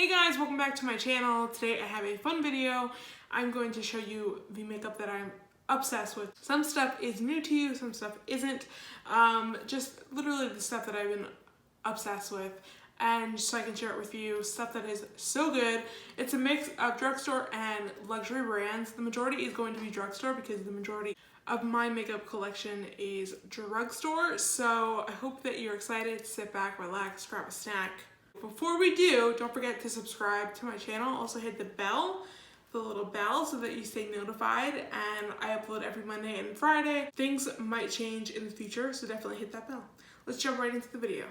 Hey guys, welcome back to my channel. Today I have a fun video. I'm going to show you the makeup that I'm obsessed with. Some stuff is new to you, some stuff isn't. Just literally the stuff that I've been obsessed with, and so I can share it with you. Stuff that is so good. It's a mix of drugstore and luxury brands. The majority is going to be drugstore because the majority of my makeup collection is drugstore. So I hope that you're excited. Sit back, relax, grab a snack. Before we do, don't forget to subscribe to my channel. Also hit the bell, the little bell, so that you stay notified. And I upload every Monday and Friday. Things might change in the future, so definitely hit that bell. Let's jump right into the video.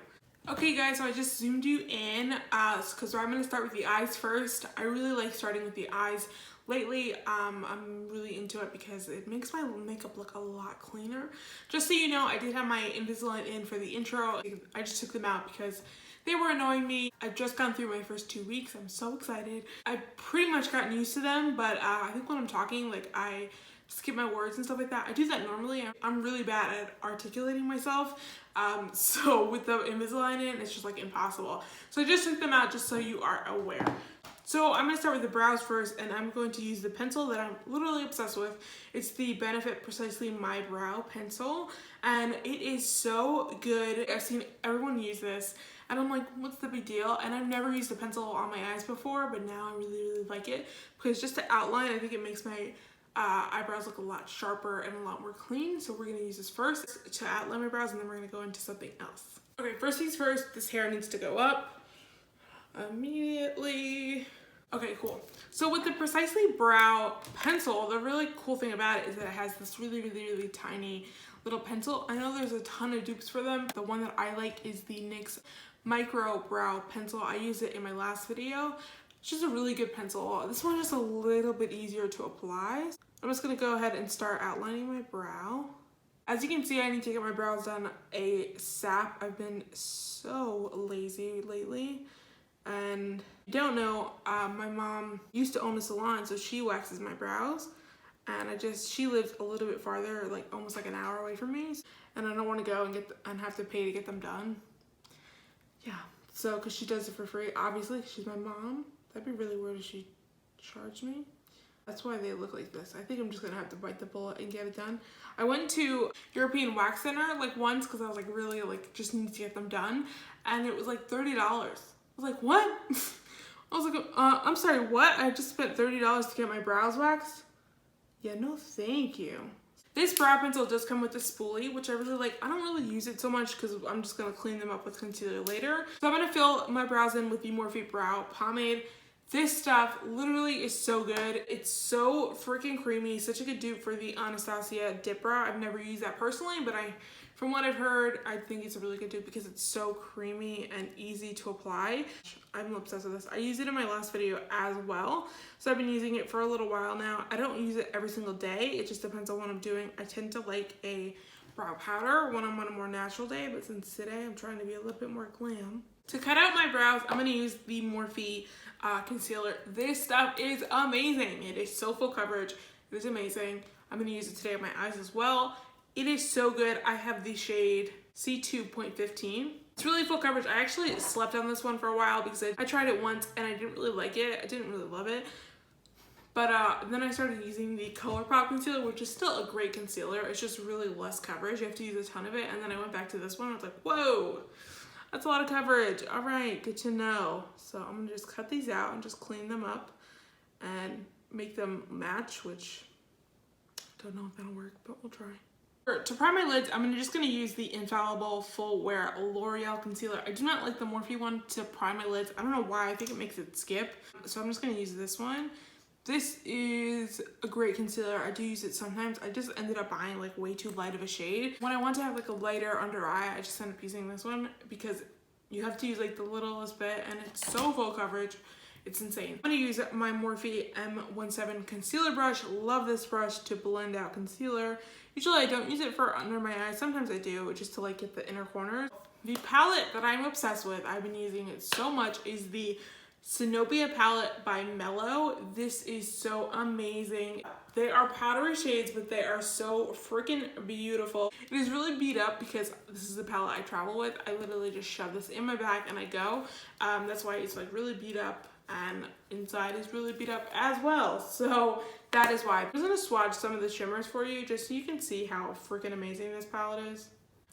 Okay guys, so I just zoomed you in because I'm going to start with the eyes first. I really like starting with the eyes. Lately, I'm really into it because it makes my makeup look a lot cleaner. Just so you know, I did have my Invisalign in for the intro. I just took them out because they were annoying me. I've just gone through my first 2 weeks. I'm so excited. I've pretty much gotten used to them, but I think when I'm talking, like, I skip my words and stuff like that. I do that normally. I'm really bad at articulating myself. So with the Invisalign in, it's just like impossible. So I just took them out just so you are aware. So I'm going to start with the brows first, and I'm going to use the pencil that I'm literally obsessed with. It's the Benefit Precisely My Brow pencil, and it is so good. I've seen everyone use this, and I'm like, what's the big deal? And I've never used a pencil on my eyes before, but now I really like it because just to outline, I think it makes my eyebrows look a lot sharper and a lot more clean. So we're going to use this first to outline my brows, and then we're going to go into something else. Okay, first things first, this hair needs to go up immediately. Okay, cool. So with the Precisely Brow pencil, the really cool thing about it is that it has this really tiny little pencil. I know there's a ton of dupes for them. The one that I like is the NYX Micro Brow Pencil. I used it in my last video. It's just a really good pencil. This one is just a little bit easier to apply. I'm just gonna go ahead and start outlining my brow. As you can see, I need to get my brows done ASAP. I've been so lazy lately. And if you don't know, my mom used to own a salon, so she waxes my brows. And she lives a little bit farther, like almost like an hour away from me. And I don't want to go and have to pay to get them done. Yeah, so because she does it for free, obviously, she's my mom. That'd be really weird if she charged me. That's why they look like this. I think I'm just gonna have to bite the bullet and get it done. I went to European Wax Center like once because I was like really like just need to get them done. And it was like $30. I was like, what? I was like, I'm sorry, what? I just spent $30 to get my brows waxed? Yeah, no thank you. This brow pencil does come with a spoolie, which I really like. I don't really use it so much because I'm just going to clean them up with concealer later. So I'm going to fill my brows in with the Morphe Brow Pomade. This stuff literally is so good. It's so freaking creamy. Such a good dupe for the Anastasia Dip Brow. I've never used that personally, but from what I've heard, I think it's a really good dupe because it's so creamy and easy to apply. I'm obsessed with this. I used it in my last video as well. So I've been using it for a little while now. I don't use it every single day. It just depends on what I'm doing. I tend to like a brow powder when I'm on a more natural day, but since today I'm trying to be a little bit more glam. To cut out my brows, I'm gonna use the Morphe concealer. This stuff is amazing. It is so full coverage. It is amazing. I'm gonna use it today on my eyes as well. It is so good. I have the shade C2.15. It's really full coverage. I actually slept on this one for a while because I tried it once and I didn't really like it. I didn't really love it. But then I started using the ColourPop concealer, which is still a great concealer. It's just really less coverage. You have to use a ton of it. And then I went back to this one. I was like, whoa, that's a lot of coverage. All right, good to know. So I'm gonna just cut these out and just clean them up and make them match, which I don't know if that'll work, but we'll try. To prime my lids, I'm just going to use the Infallible Full Wear L'Oreal Concealer. I do not like the Morphe one to prime my lids. I don't know why. I think it makes it skip. So I'm just going to use this one. This is a great concealer. I do use it sometimes. I just ended up buying like way too light of a shade. When I want to have like a lighter under eye, I just end up using this one because you have to use like the littlest bit and it's so full coverage. It's insane. I'm going to use my Morphe M17 concealer brush. Love this brush to blend out concealer. Usually I don't use it for under my eyes. Sometimes I do, just to like get the inner corners. The palette that I'm obsessed with, I've been using it so much, is the Cenobia palette by Mellow. This is so amazing. They are powdery shades, but they are so freaking beautiful. It is really beat up because this is the palette I travel with. I literally just shove this in my bag and I go. That's why it's like really beat up, and inside is really beat up as well. So that is why. I'm just gonna swatch some of the shimmers for you just so you can see how freaking amazing this palette is.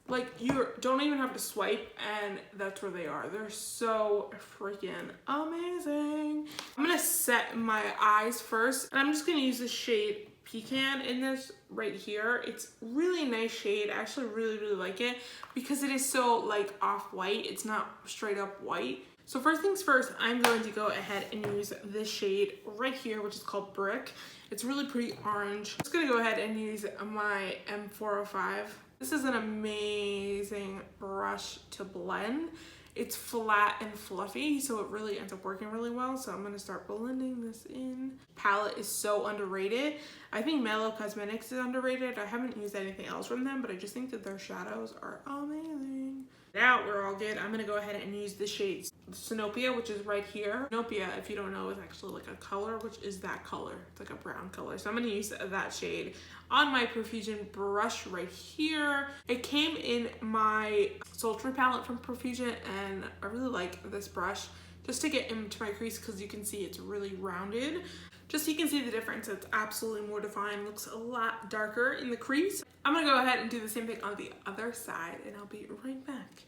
Like, you don't even have to swipe and that's where they are. They're so freaking amazing. I'm gonna set my eyes first, and I'm just gonna use the shade Pecan in this right here. It's really nice shade. I actually really like it because it is so like off-white. It's not straight up white. So first things first, I'm going to go ahead and use this shade right here, which is called Brick. It's really pretty orange. I'm just gonna go ahead and use my M405. This is an amazing brush to blend. It's flat and fluffy, so it really ends up working really well. So I'm gonna start blending this in. Palette is so underrated. I think Mellow Cosmetics is underrated. I haven't used anything else from them, but I just think that their shadows are amazing. Now we're all good. I'm gonna go ahead and use the shade Cenobia, which is right here. Cenobia, if you don't know, is actually like a color, which is that color. It's like a brown color. So I'm gonna use that shade on my Profusion brush right here. It came in my Sultry palette from Profusion, and I really like this brush just to get into my crease because you can see it's really rounded. Just so you can see the difference, it's absolutely more defined, looks a lot darker in the crease. I'm gonna go ahead and do the same thing on the other side, and I'll be right back.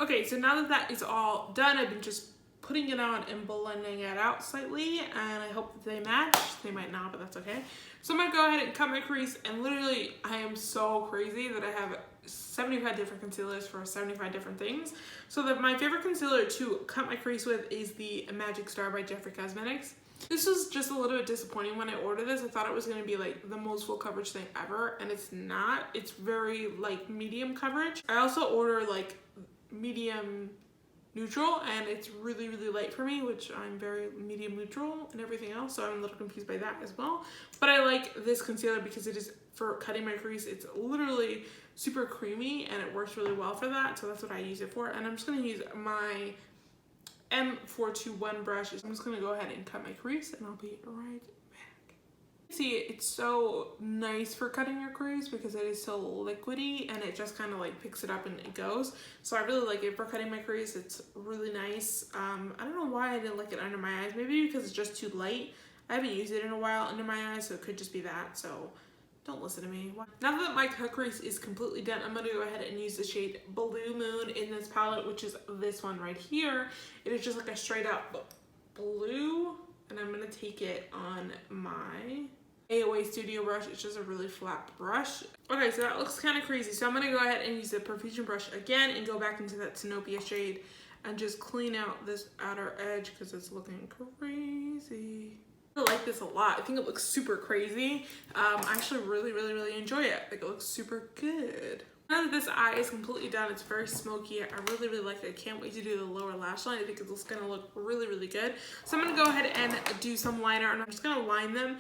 Okay, so now that that is all done, I've been just putting it on and blending it out slightly, and I hope that they match. They might not, but that's okay. So I'm gonna go ahead and cut my crease, and literally I am so crazy that I have 75 different concealers for 75 different things. So my favorite concealer to cut my crease with is the Magic Star by Jeffreestar. This was just a little bit disappointing when I ordered this. I thought it was going to be like the most full coverage thing ever, and it's not. It's very like medium coverage. I also order like medium neutral, and it's really light for me, which I'm very medium neutral and everything else, so I'm a little confused by that as well. But I like this concealer because it is for cutting my crease. It's literally super creamy and it works really well for that, so that's what I use it for. And I'm just going to use my M421 brush. I'm just going to go ahead and cut my crease, and I'll be right back. See, it's so nice for cutting your crease because it is so liquidy and it just kind of like picks it up and it goes. So I really like it for cutting my crease. It's really nice. I don't know why I didn't like it under my eyes. Maybe because it's just too light. I haven't used it in a while under my eyes, so it could just be that. So don't listen to me. Now that my cut crease is completely done, I'm going to go ahead and use the shade Blue Moon in this palette, which is this one right here. It is just like a straight up blue, and I'm going to take it on my AOA Studio brush. It's just a really flat brush. Okay, so that looks kind of crazy. So I'm going to go ahead and use the Profusion brush again and go back into that Cenobia shade and just clean out this outer edge because it's looking crazy. I like this a lot. I think it looks super crazy. I actually really enjoy it. Like, it looks super good. Now that this eye is completely done, it's very smoky. I really like it. I can't wait to do the lower lash line. I think it's gonna look really good. So I'm gonna go ahead and do some liner, and I'm just gonna line them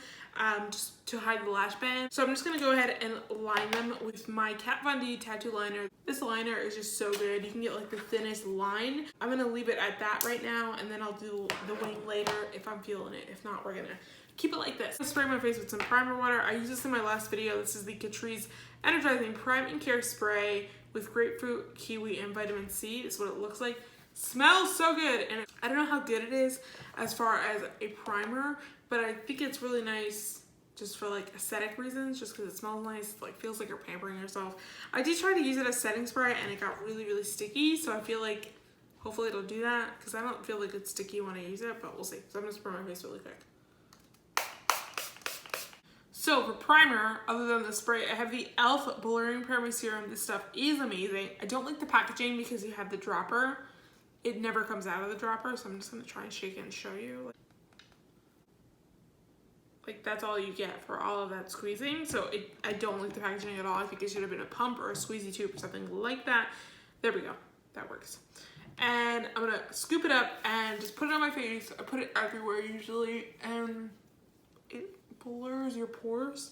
just to hide the lash band. So I'm just gonna go ahead and line them with my Kat Von D tattoo liner. This liner is just so good. You can get like the thinnest line. I'm gonna leave it at that right now, and then I'll do the wing later if I'm feeling it. If not, we're gonna keep it like this. I'm gonna spray my face with some primer water. I used this in my last video. This is the Catrice Energizing Prime and Care Spray with grapefruit, kiwi, and vitamin C. This is what it looks like. Smells so good, and I don't know how good it is as far as a primer, but I think it's really nice just for like aesthetic reasons, just because it smells nice, like feels like you're pampering yourself. I did try to use it as setting spray, and it got really sticky, so I feel like hopefully it'll do that, because I don't feel like it's sticky when I use it, but we'll see. So I'm gonna spray my face really quick. So for primer, other than the spray, I have the e.l.f. Blurring Primer Serum. This stuff is amazing. I don't like the packaging because you have the dropper. It never comes out of the dropper, so I'm just gonna try and shake it and show you. Like that's all you get for all of that squeezing. So I don't like the packaging at all. I think it should have been a pump or a squeezy tube or something like that. There we go, that works. And I'm gonna scoop it up and just put it on my face. I put it everywhere usually, and it blurs your pores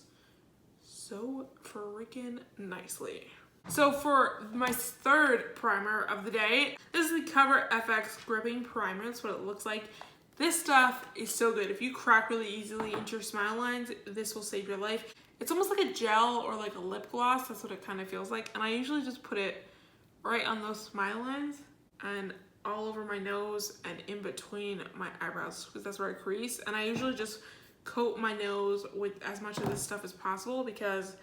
so freaking nicely. So for my third primer of the day, this is the Cover FX Gripping Primer. That's what it looks like. This stuff is so good. If you crack really easily into your smile lines, this will save your life. It's almost like a gel or like a lip gloss. That's what it kind of feels like. And I usually just put it right on those smile lines and all over my nose and in between my eyebrows, because that's where I crease. And I usually just coat my nose with as much of this stuff as possible because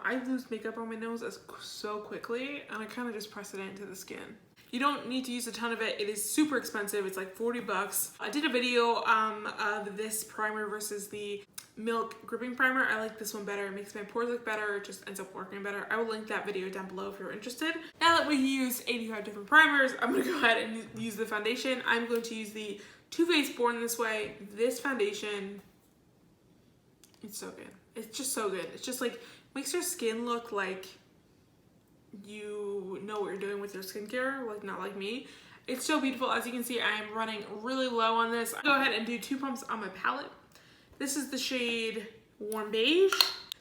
I lose makeup on my nose so quickly, and I kind of just press it into the skin. You don't need to use a ton of it. It is super expensive. It's like 40 bucks. I did a video of this primer versus the Milk gripping primer. I like this one better. It makes my pores look better. It just ends up working better. I will link that video down below if you're interested. Now that we used 85 different primers, I'm going to go ahead and use the foundation. I'm going to use the Too Faced Born This Way. This foundation, it's so good. It's just so good. It's just like makes your skin look like you know what you're doing with your skincare, like not like me. It's so beautiful. As you can see, I am running really low on this. I'll go ahead and do 2 pumps on my palette. This is the shade Warm Beige.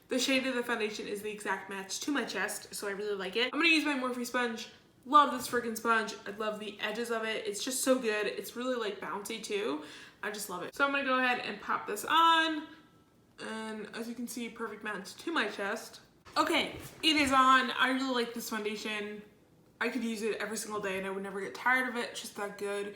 The shade of the foundation is the exact match to my chest, so I really like it. I'm gonna use my Morphe sponge. Love this freaking sponge. I love the edges of it. It's just so good. It's really like bouncy too. I just love it. So I'm gonna go ahead and pop this on. And as you can see, perfect match to my chest. Okay, it is on. I really like this foundation. I could use it every single day and I would never get tired of it. It's just that good.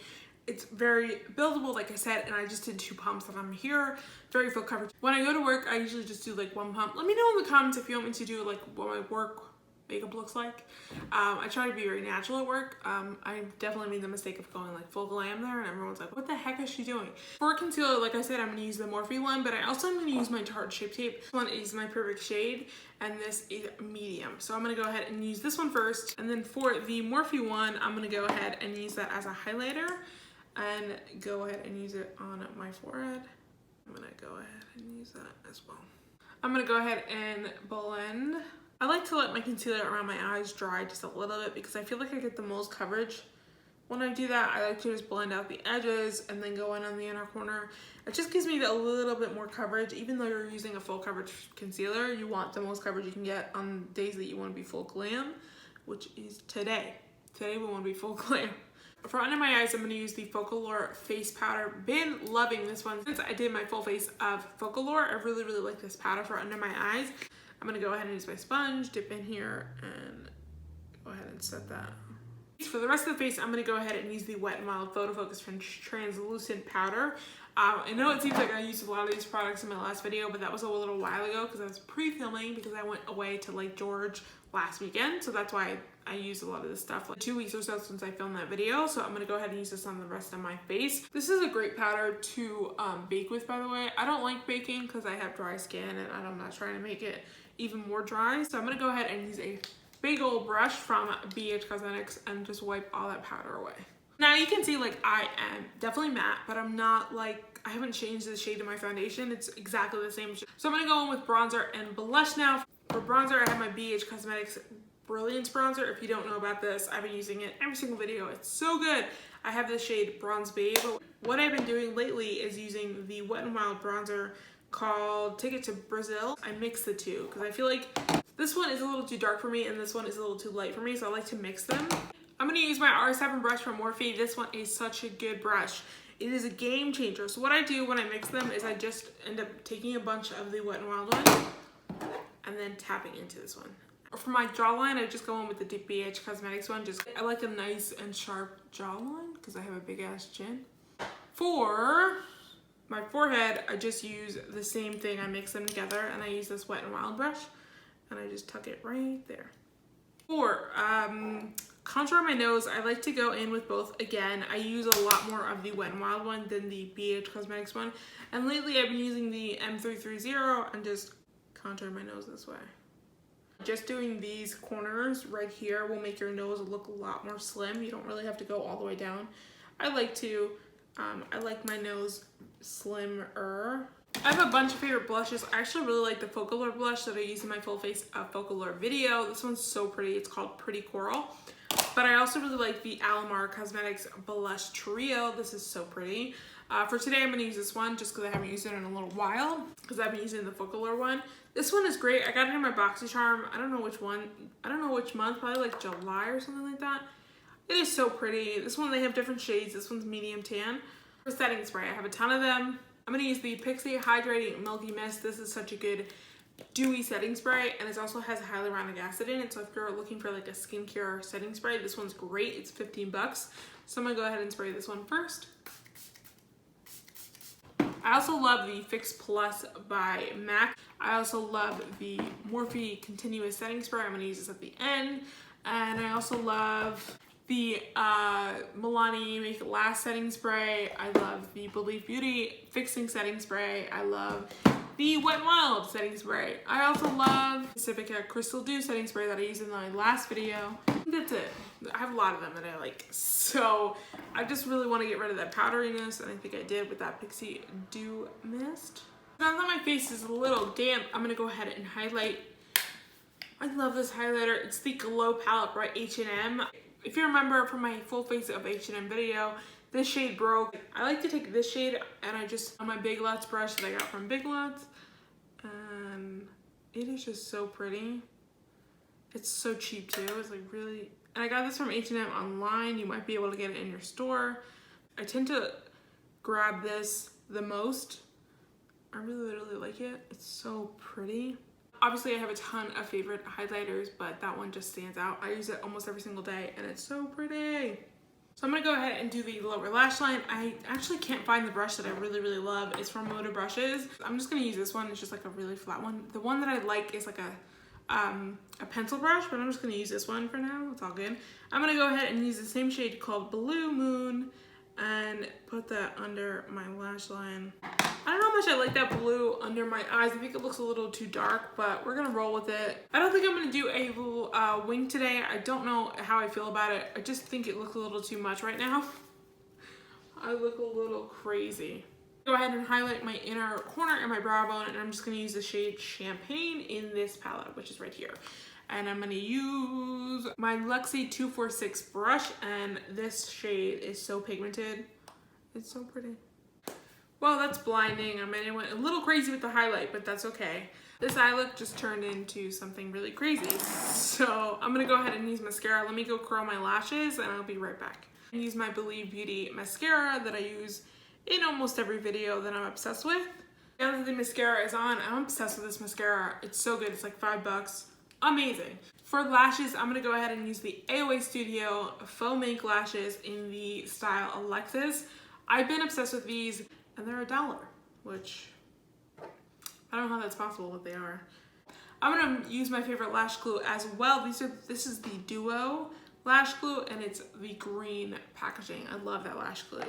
It's very buildable, like I said, and I just did 2 pumps and I'm here. Very full coverage. When I go to work, I usually just do like 1 pump. Let me know in the comments if you want me to do like what my work makeup looks like. I try to be very natural at work. I definitely made the mistake of going like full glam there and everyone's like, what the heck is she doing? For concealer, like I said, I'm gonna use the Morphe one, but I also am gonna use my Tarte Shape Tape. This one is my perfect shade and this is medium. So I'm gonna go ahead and use this one first. And then for the Morphe one, I'm gonna go ahead and use that as a highlighter and go ahead and use it on my forehead. I'm gonna go ahead and use that as well. I'm gonna go ahead and blend. I like to let my concealer around my eyes dry just a little bit because I feel like I get the most coverage. When I do that, I like to just blend out the edges and then go in on the inner corner. It just gives me a little bit more coverage. Even though you're using a full coverage concealer, you want the most coverage you can get on days that you want to be full glam, which is today. Today we want to be full glam. For under my eyes, I'm going to use the Focallure face powder. Been loving this one since I did my full face of Focallure. I really, really like this powder for under my eyes. I'm gonna go ahead and use my sponge, dip in here, and go ahead and set that. For the rest of the face, I'm gonna go ahead and use the Wet n Wild Photo Focus translucent powder. I know it seems like I used a lot of these products in my last video, but that was a little while ago because I was pre-filming because I went away to Lake George last weekend, so that's why I used a lot of this stuff, like 2 weeks or so since I filmed that video. So I'm gonna go ahead and use this on the rest of my face. This is a great powder to bake with, by the way. I don't like baking because I have dry skin and I'm not trying to make it even more dry. So I'm gonna go ahead and use a big old brush from BH Cosmetics and just wipe all that powder away. Now you can see like I am definitely matte, but I'm not like, I haven't changed the shade of my foundation. It's exactly the same. So I'm gonna go in with bronzer and blush now. For bronzer, I have my BH Cosmetics Brilliance bronzer. If you don't know about this, I've been using it every single video. It's so good. I have the shade Bronze Babe. What I've been doing lately is using the Wet n Wild bronzer called Take It to Brazil. I mix the two because I feel like this one is a little too dark for me and this one is a little too light for me, so I like to mix them. I'm gonna use my R7 brush from Morphe. This one is such a good brush. It is a game changer. So what I do when I mix them is I just end up taking a bunch of the Wet n Wild one and then tapping into this one. For my jawline, I just go in with the BH Cosmetics one. I like a nice and sharp jawline because I have a big ass chin. For my forehead, I just use the same thing. I mix them together and I use this Wet n Wild brush and I just tuck it right there. For contour on my nose, I like to go in with both. Again, I use a lot more of the Wet n Wild one than the BH Cosmetics one. And lately I've been using the M330 and just contour my nose this way. Just doing these corners right here will make your nose look a lot more slim. You don't really have to go all the way down. I like my nose slimmer. I have a bunch of favorite blushes. I actually really like the Focallure blush that I used in my full face Focallure video. This one's so pretty. It's called Pretty Coral. But I also really like the Alamar Cosmetics Blush Trio. This is so pretty. For today, I'm going to use this one just because I haven't used it in a little while because I've been using the Focallure one. This one is great. I got it in my BoxyCharm. I don't know which one. I don't know which month. Probably like July or something like that. It is so pretty. This one, they have different shades. This one's medium tan. For setting spray, I have a ton of them. I'm gonna use the Pixie Hydrating Milky Mist. This is such a good dewy setting spray, and it also has hyaluronic acid in it, so if you're looking for like a skincare setting spray, this one's great. It's 15 bucks. So I'm gonna go ahead and spray this one first. I also love the Fix Plus by MAC. I also love the Morphe Continuous Setting Spray. I'm gonna use this at the end. And I also love the Milani Make It Last Setting Spray. I love the Believe Beauty Fixing Setting Spray. I love the Wet n Wild Setting Spray. I also love Pacifica Crystal Dew Setting Spray that I used in my last video. That's it. I have a lot of them that I like. So I just really want to get rid of that powderiness, and I think I did with that Pixie Dew Mist. Now that my face is a little damp, I'm gonna go ahead and highlight. I love this highlighter. It's the Glow Palette by H&M. If you remember from my full face of H&M video, this shade broke. I like to take this shade and I just, on my Big Lots brush that I got from Big Lots, and it is just so pretty. It's so cheap too. It's like really, and I got this from H&M online. You might be able to get it in your store. I tend to grab this the most. I really like it. It's so pretty. Obviously I have a ton of favorite highlighters, but that one just stands out. I use it almost every single day and it's so pretty. So I'm gonna go ahead and do the lower lash line. I actually can't find the brush that I really love. It's from Moda Brushes. I'm just gonna use this one. It's just like a really flat one. The one that I like is like a pencil brush, but I'm just gonna use this one for now. It's all good. I'm gonna go ahead and use the same shade called Blue Moon and put that under my lash line. I don't know how much I like that blue under my eyes. I think it looks a little too dark, but we're gonna roll with it. I don't think I'm gonna do a little wing today. I don't know how I feel about it. I just think it looks a little too much right now. I look a little crazy. Go ahead and highlight my inner corner and my brow bone, and I'm just gonna use the shade Champagne in this palette, which is right here. And I'm gonna use my Luxie 246 brush, and this shade is so pigmented. It's so pretty. Well, that's blinding. I mean, I went a little crazy with the highlight, but that's okay. This eye look just turned into something really crazy. So I'm gonna go ahead and use mascara. Let me go curl my lashes and I'll be right back. I use my Believe Beauty mascara that I use in almost every video that I'm obsessed with. Now that the mascara is on, I'm obsessed with this mascara. It's so good. It's like $5. Amazing. For lashes, I'm gonna go ahead and use the AOA Studio Faux Mink lashes in the style Alexis. I've been obsessed with these, and they're $1, which I don't know how that's possible, but they are. I'm gonna use my favorite lash glue as well. This is the Duo lash glue, and it's the green packaging. I love that lash glue.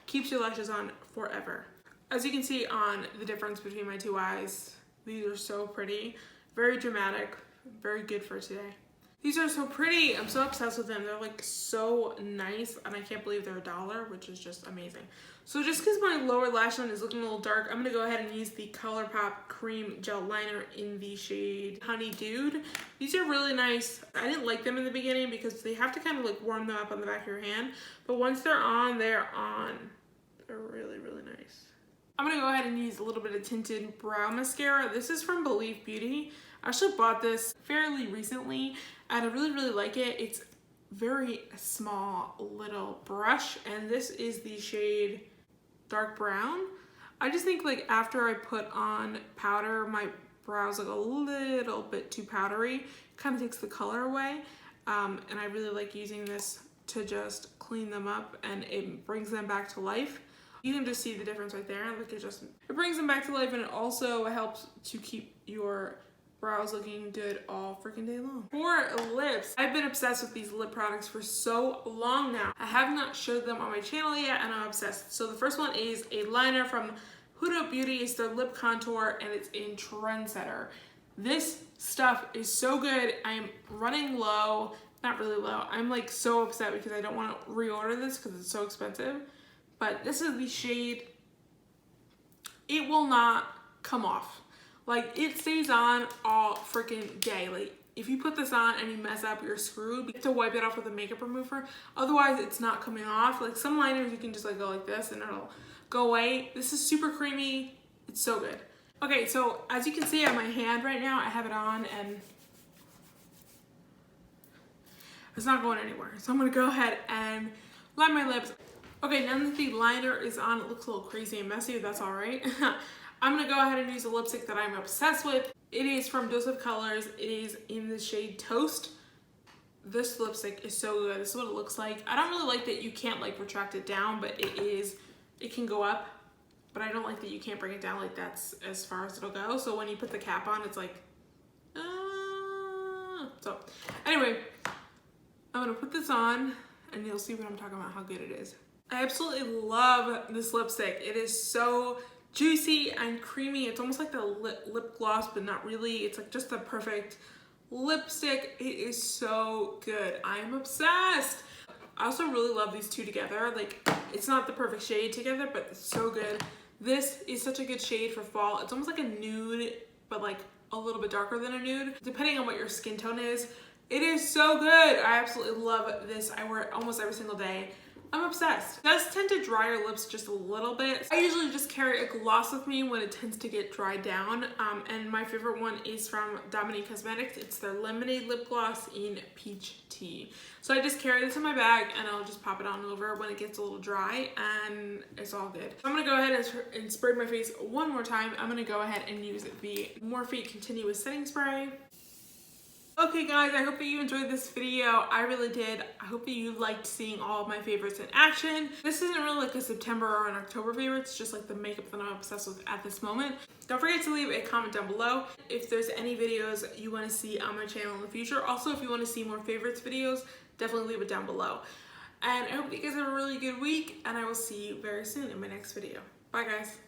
Keeps your lashes on forever. As you can see on the difference between my two eyes, these are so pretty, very dramatic. Very good for today. These are so pretty. I'm so obsessed with them. They're like so nice, and I can't believe they're $1, which is just amazing. So just because my lower lash line is looking a little dark, I'm gonna go ahead and use the ColourPop Cream Gel Liner in the shade Honey Dude. These are really nice. I didn't like them in the beginning because they have to kind of like warm them up on the back of your hand, but once they're on, they're on. They're really nice. I'm gonna go ahead and use a little bit of tinted brow mascara. This is from Believe Beauty. I actually bought this fairly recently and I really like it. It's very small little brush, and this is the shade Dark Brown. I just think like after I put on powder, my brows look a little bit too powdery. It kind of takes the color away, and I really like using this to just clean them up, and it brings them back to life. You can just see the difference right there. Like it brings them back to life, and it also helps to keep your brows looking good all freaking day long. For lips, I've been obsessed with these lip products for so long now. I have not showed them on my channel yet, and I'm obsessed. So the first one is a liner from Huda Beauty. It's their lip contour, and it's in Trendsetter. This stuff is so good. I'm running low, not really low. I'm like so upset because I don't want to reorder this because it's so expensive. But this is the shade. It will not come off. Like, it stays on all freaking day. Like, if you put this on and you mess up, you're screwed. You have to wipe it off with a makeup remover. Otherwise, it's not coming off. Like, some liners, you can just like go like this and it'll go away. This is super creamy. It's so good. Okay, so as you can see on my hand right now, I have it on and it's not going anywhere. So I'm gonna go ahead and line my lips. Okay, now that the liner is on, it looks a little crazy and messy, but that's all right. I'm gonna go ahead and use a lipstick that I'm obsessed with. It is from Dose of Colors. It is in the shade Toast. This lipstick is so good. This is what it looks like. I don't really like that you can't like retract it down, but it can go up. But I don't like that you can't bring it down, like that's as far as it'll go. So when you put the cap on, it's like, So anyway, I'm gonna put this on and you'll see what I'm talking about, how good it is. I absolutely love this lipstick. It is so juicy and creamy. It's almost like the lip gloss, but not really. It's like just the perfect lipstick. It is so good. I am obsessed. I also really love these two together. Like, it's not the perfect shade together, but it's so good. This is such a good shade for fall. It's almost like a nude, but like a little bit darker than a nude, depending on what your skin tone is. It is so good. I absolutely love this. I wear it almost every single day. I'm obsessed. It does tend to dry your lips just a little bit. I usually just carry a gloss with me when it tends to get dried down. And my favorite one is from Dominique Cosmetics. It's their Lemonade Lip Gloss in Peach Tea. So I just carry this in my bag and I'll just pop it on over when it gets a little dry and it's all good. I'm gonna go ahead and spray my face one more time. I'm gonna go ahead and use the Morphe Continuous Setting Spray. Okay guys, I hope that you enjoyed this video. I really did. I hope that you liked seeing all of my favorites in action. This isn't really like a September or an October favorite. It's just like the makeup that I'm obsessed with at this moment. Don't forget to leave a comment down below if there's any videos you want to see on my channel in the future. Also, if you want to see more favorites videos, definitely leave it down below. And I hope you guys have a really good week and I will see you very soon in my next video. Bye guys.